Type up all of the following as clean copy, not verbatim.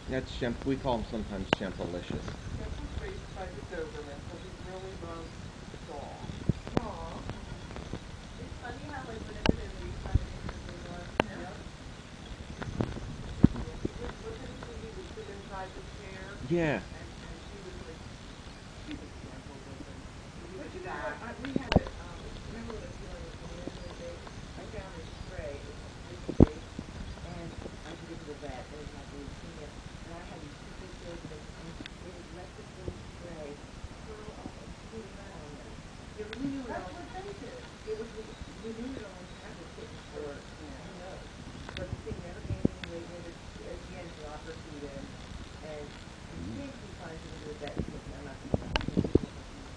That's Schemp. We call him sometimes Schempalicious. That's what's raised by the Doberman, so he really loves dogs. Aww. It's funny how, like, whenever they're raised by the neighbors, they love him. Yep. Yeah, he would look at the TV, would sit inside the chair, Yeah. and she would like, she's a gentle looking. He But would you know what, back. we had it, remember what a feeling was when Angela Bates, I found a stray, it was a sleeping Bates, and I took it to the vet, and it had leukemia, and I had these two big days of it, and they had let this little stray curl up and scoot around, and we knew it That's all, what they did. we knew it only had the kitten for, Yeah. who knows, but the thing never gained any weight, never, at the end, dropped her feet in, and James was fine to go to the vet, and he said, I'm not gonna go, he just wasn't,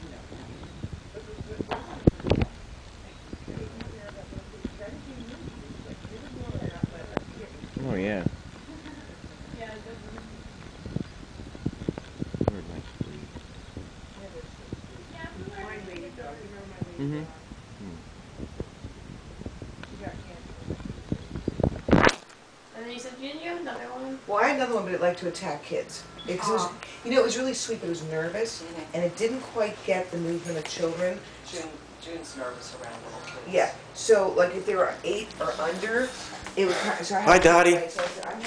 you know, happy. But the one for the vet, taking care of that little kitty, because everything knew she was sick, they would normally not let a kitten sit Oh down. yeah. Yeah, it doesn't. They're a nice breed. Yeah, they're so sweet. Yeah, we were My really lady good dog, dogs. you remember my lady Mm-hmm. dog? Mm. She got cancer when she was 8. And then you said, didn't you have another one? Well, I had another one, but it liked to attack kids. It was, you know, it was really sweet, but it was nervous, and it didn't quite get the movement of children. June's nervous around little kids. Yeah, so like if they were 8 or under, it would kind of, so I had Hi, to Dottie. play, so I said, I'm